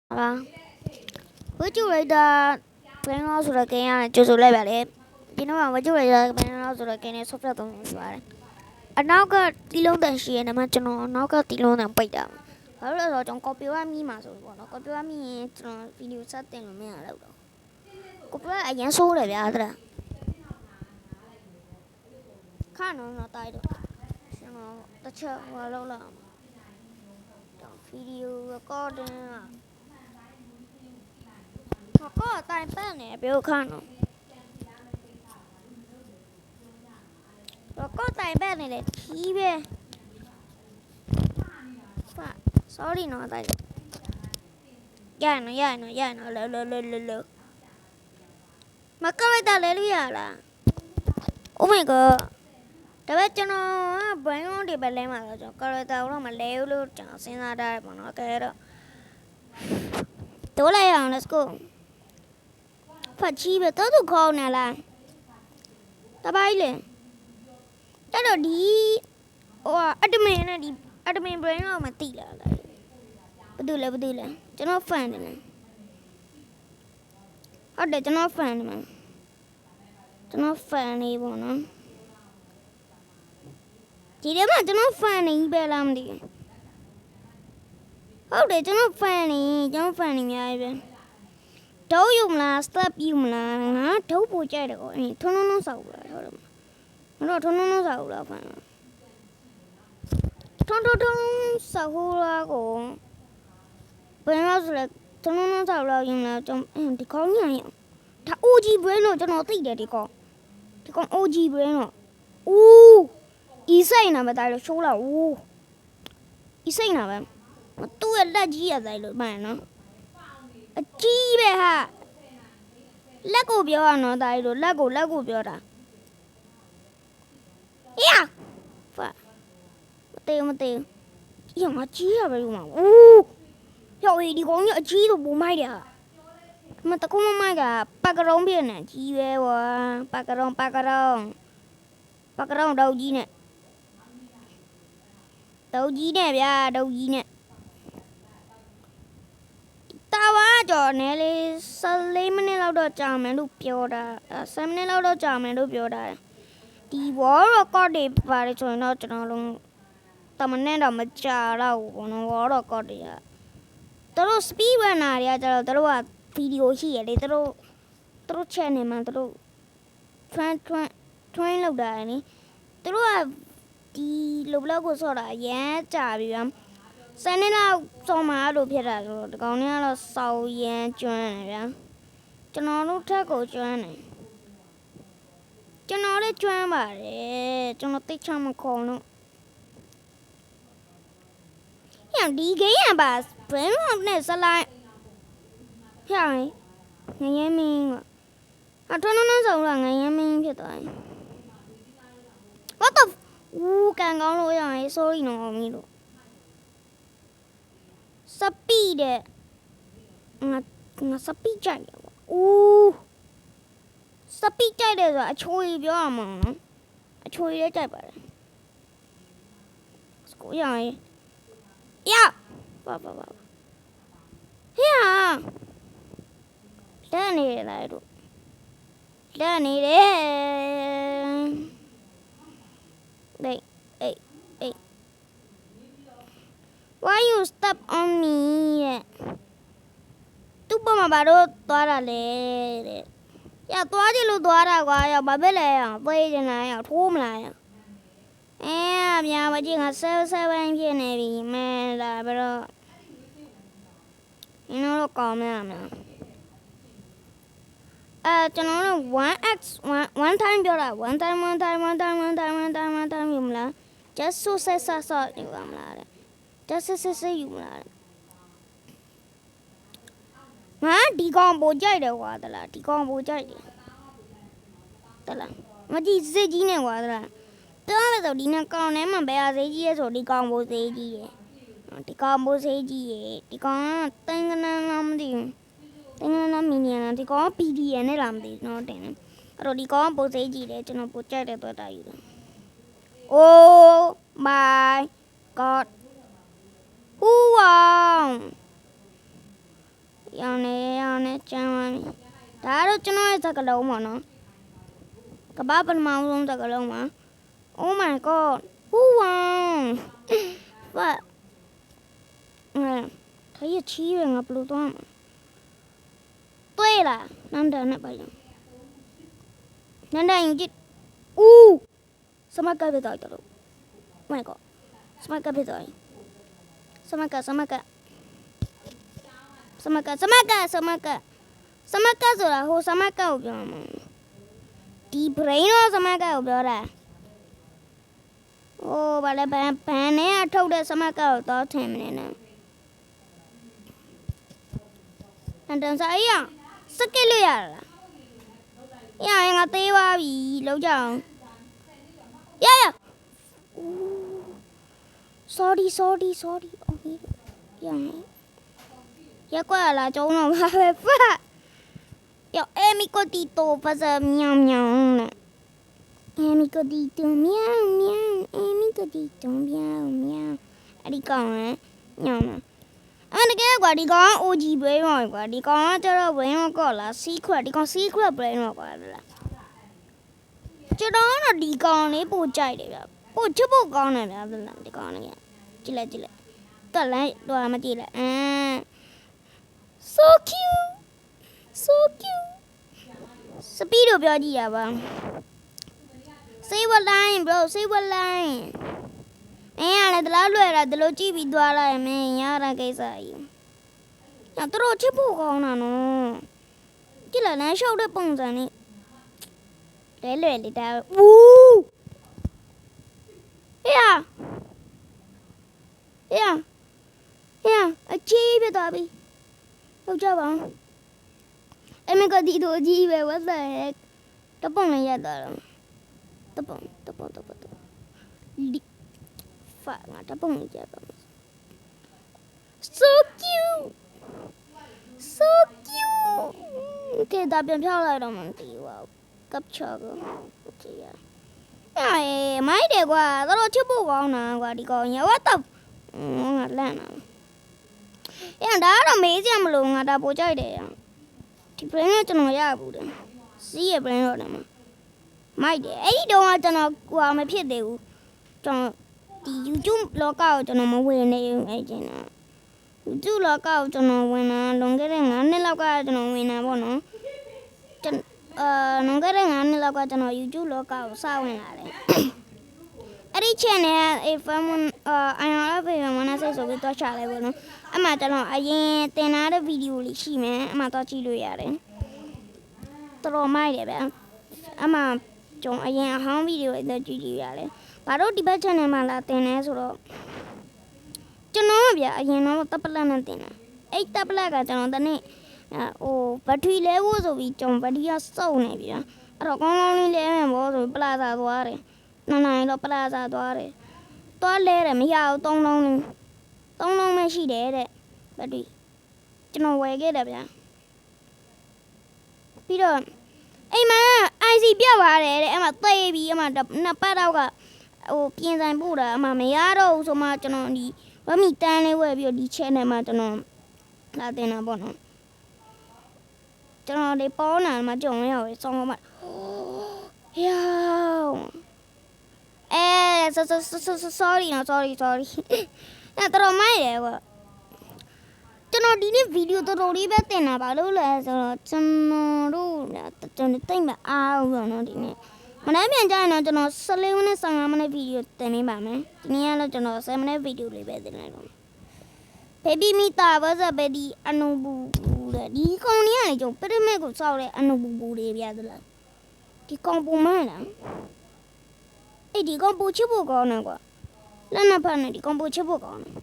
ဝကြူလိုက်တာဘယ်တော့ဆိုတော့ကင်းရတယ်ကြိုဆိုလိုက်ပါလေဒီတော့ဝကြူလိုက်တာဘယ်တော့ဆိုတော့ကင်းနဲ့ software သုံးလို့ပါတယ်အနောက်ကတီလုံးတန်ရှိရနေမှာကျွန်တော်အနောက်ကတီလုံးတန်ပိတ်တာဘာလို့လဲဆိုတော့ကျွန်တော် copy ရမိမှာဆိုပေါ့နော် copy ရမိရင်ကျွန်တော် video စတင်လို့မရတော့ဘူး copy အရင်ဆိုးတယ်ဗျာတဲ့ခါနော်တိုက်တော့ကျွန်တော်တစ်ချက်ဟိုလောက်လာvideo recording ก็ตายแป้งเนี่ยเบลข้างแล้วก็ตายแป้งเนี่ยแหละทีเบ้ว่า sorry เนาะตายย่าเนาะเร็วมาก็ไม่ตายเลยลูกย่าล่ะ oh my god แต่ว่าကျွန်တော်ဘိုင်းလုံးတွေပဲလဲမှာတော့ကျွန်တော်ကရတာတော့မလဲဘူးလို့ကျွန်တော်စဉ်းစားထားတယ်ပေါ့နော်ကဲတော့တိုးလိုက်အောင် let's go ဖတ်ချီးပဲတော့သူခေါင်းနေလားတပိုင်းလေတော်တော်ဒီဟိုအဒမင်နဲ့ဒီအဒမင် brain တော့မသိလားဘာတူလဲကျွန်တော် fan တယ်ဟုတ်တယ်ကျွန်တော် fan တယ်မှာကျွန်တော် fan နေပေါ့နော်ဒီထဲမှာကျွန်တော် fan နေပဲလားမသိဘူးဟုတ်တယ်ကျွန်တော် fan နေအများကြီးပဲဒုံးယူမလား step ယူမလားငါဒုံးပို့ကြိုက်တယ်ကောအေးထုံထုံဆောက်လာဟုတ်တယ်မတော့ထုံဆောက်လာဖန်ထုံဆောက်လာကိုဘယ်မှာဆိုလဲထုံဆောက်လာယူမလားကျွန်တော်ဒီကောင်းညံ့ရဒါ OG brain တော့ကျွန်တော်သိတယ်ဒီကောင်း OG brain တော့ဦးဤစိတ်နာမတိုင်းလို့ရှိုးလာဦးဤစိတ်နာပဲသူ့ရဲ့လက်ကြီးရတိုင်းလို့မှန်နော်အကြီးပဲဟာလက်ကိုပြောရနော်တာကြီးတို့လက်ကိုပြောတာဟေးဖာမတေးရမကြီးရပဲယူမှာဦးရောက်ဒီကောင်ကြီးအကြီးတို့ပုံမိုက်တယ်ဟာမတကုံးမိုက်ကပတ်ကရုံးပြနေကြီးပဲဝါပတ်ကရုံးတော့ကြီးနဲ့ဗျာတော့ကြီးနဲ့တာဝါကြော်နေလေ14မိနစ်လောက်တော့ကြာမယ်လို့ပြောတာ7မိနစ်လောက်တော့ကြာမယ်လို့ပြောတာဒီ wall record တွေပါတယ်ဆိုရင်တော့ကျွန်တော်လုံးတမနဲ့တော့မကြာတော့ဘူးဘောနော် wall record တွေကတို့ speed runner တွေကကျတော့တို့က video ရှိရလေတို့ channel မှာတို့ train လောက်တာလေတို့ကဒီလိုဘလောက်ကိုဆော့တာအရန်ကြာပြီဗျာစနေလောက်စောမှာလို့ဖြစ်တာဆိုတော့ဒီကောင်လေးကတော့စောက်ရန်ကျွမ်းတယ်ဗျာကျွန်တော်တို့ထက်ကိုကျွမ်းတယ်ကျွန်တော်လည်းကျွမ်းပါတယ်ကျွန်တော်တိတ်ချမခေါ်လို့ဟဲ့ဒီဂိမ်းရပါဘယ်တော့နဲ့စလိုက်ဟဲ့ငရဲမင်းကအထွန်းထွန်းဆောင်လာငရဲမင်းဖြစ်သွားတယ် what the ဦးကန်ကောင်းလို့ရရင် sorry နော်မင်းတို့စပီတဲ့ငါစပီကြိုက်တယ်ဦးစပီကြိုက်တယ်ဆိုတာအချိုးကြီးပြောရမှာနော်အချိုးကြီးလည်းကြိုက်ပါတယ်စကိုရရင်ပါဟေးဟာလက်နေလိုက်တို့လက်နေတယ်အေး why you step on me သူ့ပေါ်မှာဘာလို့သွားတာလဲတဲ့ရသွားကြည့်လို့သွားတာကွာရဘာပဲလဲရပေးချင်လားရထိုးမလားရမြန်မကြည့်ငါ7ဖြစ်နေပြီမဲလာပြီးတော့ဒီတော့ကောင်းမလားကျွန်တော်တို့ 1x 1 time ပြောတာ 1 time ယူမလား just so ဆော့ယူမလားတဲ့ just ယူမလားငါဒီကောင်ပိုကြိုက်တယ်ကွာတလားဒီကောင်ပိုကြိုက်တယ်တလားမကြည့်စိတ်ကြီးနေကွာတလားတော်မယ်ဆိုဒီနဲ့ကောင်ထဲမှာဘယ်ဟာစိတ်ကြီးရဲဆိုဒီကောင်ပိုစိတ်ကြီးရဲဒီကောင်ပိုစိတ်ကြီးရဲဒီကောင်တိုင်းကနန်းလားမသိဘူးတိုင်းကနန်းမီနီယန်ဒီကောင် PDN နဲ့လားမသိဘူးနော်တင်တယ်အဲ့တော့ဒီကောင်ပိုစိတ်ကြီးတယ်ကျွန်တော်ပိုကြိုက်တယ်တော့တာယူတယ် oh my god who won ရောင်နေကျန်းပါပြီဒါတော့ကျွန်တော်ရဲ့စကားလုံးပါနော်ကဘာပထမဆုံးစကားလုံးပါ Oh my god who won what 他也气人啊不断对了难得那把人难得有几什么改变到的了 my god 什么改变到什么改什么ဆိုလားဟိုစမကကိုပြောမှာဒီ brain တော့စမကကိုပြောတာဟိုဘာလဲဘန်နဲ့အထုတ်တဲ့စမကကိုတော့ထင်မနေနဲ့အန်တန်စာအေးစကစ်လို့ရလားငါသေးပါပြီလောက်ကြအောင်sorry okay ရကွာလာကျုံတော့ပါပဲဖတ်amico tito pasa miau miau amico tito miau miau amico tito miau miau အဲ့ဒီကောင်ညောင်းအဲ့တကယ်ကွာဒီကောင် OG brain ရောကွာဒီကောင်ကကျတော့ brain ရောကောလား secret ဒီကောင် secret brain ရောကွာလားကျွန်တော်ကတော့ဒီကောင်လေးပို့ကြိုက်တယ်ဗျပို့ချစ်ဖို့ကောင်းတယ်ဗျဒီကောင်လေးကြည့်လိုက်တက်လိုက်တော့မကြည့်လိုက်so cute speed ကိုပြောကြည့်ရပါ say what line bro say what line လည်းတလားလွယ်တာဒီလိုကြည့်ပြီးသွားလိုက်မင်းရတာကိစ္စကြီးတို့ချစ်ဖို့ကောင်းတာနော်ကြည့်လိုက်လမ်းလျှောက်တဲ့ပုံစံလေးလွယ်လေးဒါအကြီးပဲသွားပြီဟုတ်ကြပါအမေကဒီတို့အကြီးပဲ what the heck တပုံလေးရတာတပုံဖာငါတပုံလေးရပါ so cute okay ဒါပြန်ဖြောက်လိုက်တော့မှမသိဘူး capture ကို okay မိုက်တယ်ကွာတော့ချစ်ဖို့ကောင်းတာကွာဒီကောင်ရ what the ငါလန့်တာဒါကတော့မေးစရာမလိုငါဒါပို့ကြိုက်တယ်ဒီ brain ကကျွန်တော်ရဘူးတယ်စီးရ brain တော့တယ်မိုက်တယ်အဲ့ဒီတော့ကျွန်တော်ဟိုမဖြစ်သေးဘူးကျွန်တော်ဒီ YouTube လောကကိုကျွန်တော်မဝင်နေဘူးအဲ့ကျင်တော့ YouTube လောကကိုကျွန်တော်ဝင်တာလွန်ခဲ့တဲ့9နှစ်လောက်ကကျွန်တော်ဝင်တာပေါ့နော်လွန်ခဲ့တဲ့9နှစ်လောက်ကကျွန်တော် YouTube လောကကိုစဝင်လာတယ်အဲ့ဒီ channel IRF မနစိတ်ဆိုပြီးတော့ချလိုက်ပေါ့နော်အမှကျွန်တော်အရင်တင်ထားတဲ့ဗီဒီယိုလေးရှိမယ်အမှတော့ကြည့်လို့ရတယ်တော်မိုက်တယ်ဗျအမှကျွန်တော်အရင်အဟောင်းဗီဒီယိုတွေတော့ကြည့်ရတယ်ဘာလို့ဒီဘက် channel မှာလာတင်လဲဆိုတော့ကျွန်တော်ဗျအရင်တော့တပ်ပလက်နဲ့တင်တာအဲ့တပ်ပလက်ကကျွန်တော်တနေ့ဟိုဘက်ထရီလဲဖို့ဆိုပြီးကျွန်တော်ဘက်ထရီကစုံနေဗျအဲ့တော့ကောင်းကောင်းလေးလဲမယ်ဘောဆိုပလာစာသွားတယ်နှစ်နိုင်တော့ပလာစာသွားတယ်သွားလဲတယ်မရဘူး3လုံးပဲရှိတယ်တဲ့ဘက်ထရီကျွန်တော်ဝယ်ခဲ့တယ်ဗျပြီးတော့အိမ်မှာ IC ပြတ်သွားတယ်တဲ့အဲ့မှာသိပြီးအဲ့မှာနှစ်ပတ်တော့ကဟိုပြင်ဆိုင်ပို့တာအမှမရတော့ဘူးဆိုမှကျွန်တော်ဒီဝမီတန်းလေးဝယ်ပြီးတော့ဒီ channel မှာကျွန်တော်လာတင်တာပေါ့နော်ကျွန်တော်ဒီပေါ်နာမှာကြုံရအောင်ဆောင်းမှာsorry နော် sorry အဲ့တော့မိုက်တယ်ကွာကျွန်တော်ဒီနေ့ဗီဒီယိုတော်တော်လေးပဲတင်တာပါလို့လဲဆိုတော့ကျွန်တော်တိတ်မအားဘူးနော်ဒီနေ့မနေ့ပြန်ကြရင်တော့ကျွန်တော်14မိနစ်15မိနစ်ဗီဒီယိုတင်ပေးပါမယ်ဒီနေ့ကတော့ကျွန်တော်7မိနစ်ဗီဒီယိုလေးပဲတင်လိုက်တော့ baby mita ဘာသာ baby အနုဘူးတဲ့ဒီကောင်လေးကနေကျွန်တော်ပရမစ်ကိုစောက်တဲ့အနုဘူးလေးပြသလားဒီကောင်ပုံမှန်လားအဲ့ဒီကောင်ပူချဖို့ကောင်းတယ်ကွာလက်နက်ဖက်နေဒီကောင်ပူချဖို့ကောင်းတယ်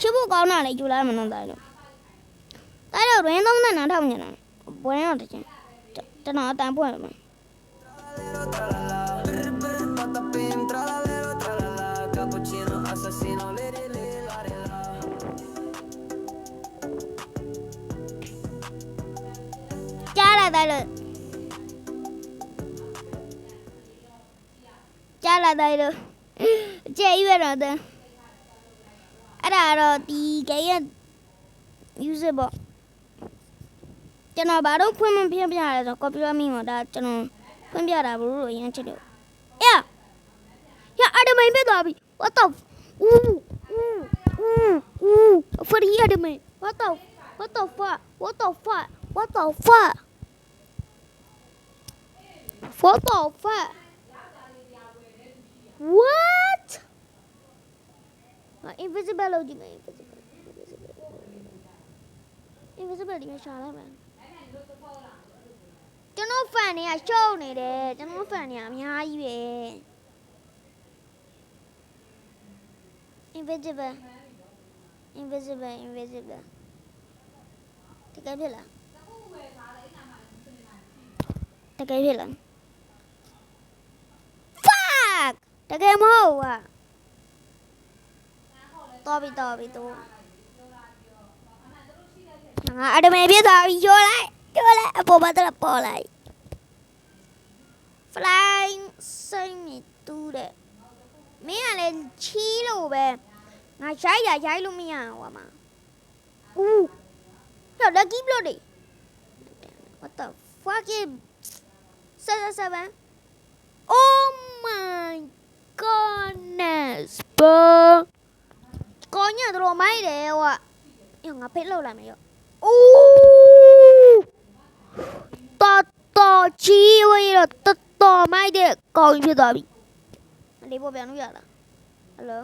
ချဖို့ကောင်းတာလေယူလာမလို့တိုင်းတော့ရင်းသုံးတဲ့နားထောင်နေတာဘွယ်တော့တချင်းကျွန်တော်အတန်ပွင့်မှာကြားလာတယ်လို့ကျေးရွယ်တော့တဲ့အဲ့ဒါတော့ဒီ game ရဲ့ music ပေါ့ ကျွန်တော်ဘာလို့ဖွင့်မပြပြလဲဆိုတော့ copyright မိမှာဒါကျွန်တော်ဖွင့်ပြတာဘလို့ရမ်းချစ်တယ်အဒမိန်ပြသွားပြီ what the free အဒမိန် what the fuck what the fuck what the fuck what invisible လို့ဒီမှာ invisible ဒီမှာရှာလိုက်မယ်ကျွန်တော် fan တွေကရှုံးနေတယ်ကျွန်တော် fan တွေအများကြီးပဲ invisible တကယ်ဖြစ်လားfuck တကယ်မဟုတ်อ่ะတော်ပြီငါအဒမေပြသွားပြီကျော်လိုက်အပေါ်မှာတော့ပေါ်လိုက် flying စိတ်မြတူးတဲ့မင်းကလည်းချီးလို့ပဲငါရိုက်လို့မရဘူးအမကျော် lucky block တွေ what the fuck is 7 oh my goodness bro ကောညတော့မိုက်တယ်ဟောငါဖိတ်လောက်လိုက်မယ်ရောတော်ချီးဝေးတော့တော်မိုက်တဲ့ကောင်းဖြစ်သွားပြီလေးပေါ်ပြန်လို့ရလား hello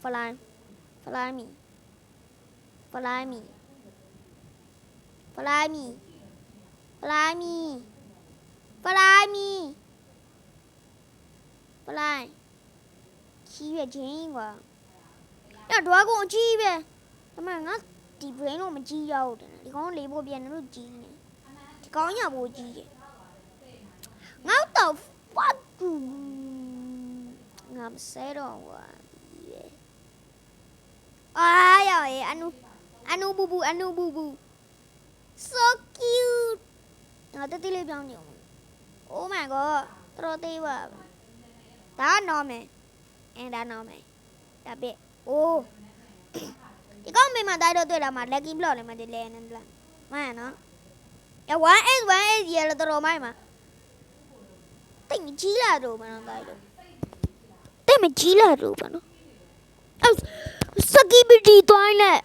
fly me flyချီးရချင်းကွာညတော့ကုန်ချီးပဲအမငါဒီ brain တော့မကြည့်ရဘူးတဲ့ဒီကောင်လေးပေါ်ပြန်လို့ကြည့်နေဒီကောင်ညပေါ်ကြည့်တယ်ငါတော့ fuck ငါမစဲတော့ကွာရောအနုဘူဘူ so cute ငါတက်တိလေးပြောင်းနေအောင် oh my god တော်သေးပါဒါနော်မယ်ဒါပဲ oh ဒီကောင်မေးမှတိုက်တော့တွေ့တာမှာ lucky block လည်းမတည်လဲနေလားမှန်နော် 1S ရလို့တော်မိုက်မှာတိတ်မကြီးလာတော့မနော်တိုက်လို့တိတ်မကြီးလာတော့ဘာနော်စကီဘီဒီတွိုင်းနဲ့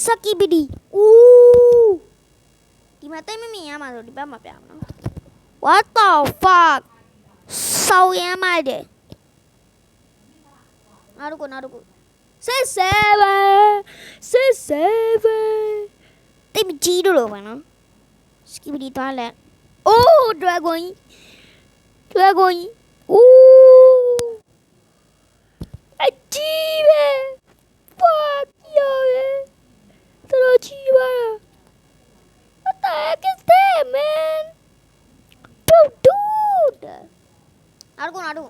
စကီဘီဒီဒီမှာတိတ်မမြင်ရမှာဆိုဒီဘက်မှာပြမှာနော် what the fuck ဆောင်းရမ်းမိုက်တယ်နောက်တစ်ခု67တိတ်မကြီးတော့ဘာနော်စကီဘီဒီတွိုင်းလဲdragonအကြီးပဲ fuck yoတော်ကြီးပါ what the heck is that man dudeနောက်တစ်ခု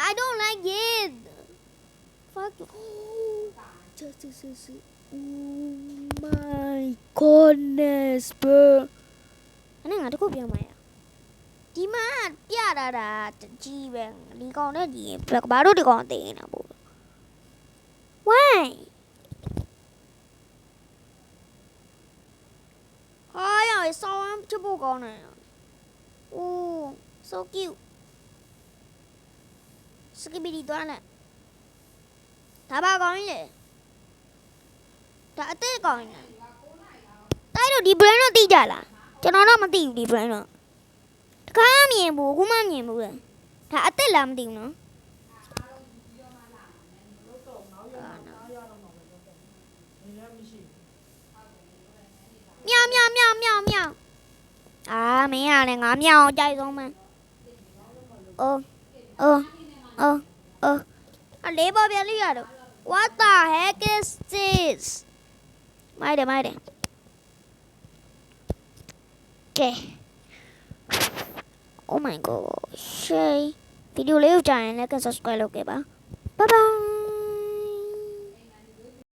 I don't like it fuck you just oh my goodness bro အဲ့ငါတခုပြောမှာရဒီမှာပြတာကြီးပဲဒီကောင်နဲ့ဒီဘာလို့ဒီကောင်သိနေတာပို့ why ဟာရဆောင်းချဖို့ကောင်းတယ် oh so cute စကီဘီဒီတော့နဲ့ဒါပါကောင်းလေဒါအသေးကောင်းနေတိုက်တော့ဒီ brain တော့သိကြလားကျွန်တော်တော့မသိဘူးဒီ brain တော့တခါမြင်ဘူးခုမှမြင်ဘူးလေဒါအသက်လားမသိဘူးနော်မြောင်မင်းရတယ်ငါမြောင်ကြိုက်ဆုံးမယ်အလေးပေါ်ပြန်လိရတော့ what the heck is this မိုက်တယ် okay oh my god ရှေးဗီဒီယိုလေးကိုကြာရင်လည်း subscribe လုပ်ခဲ့ပါ bye bye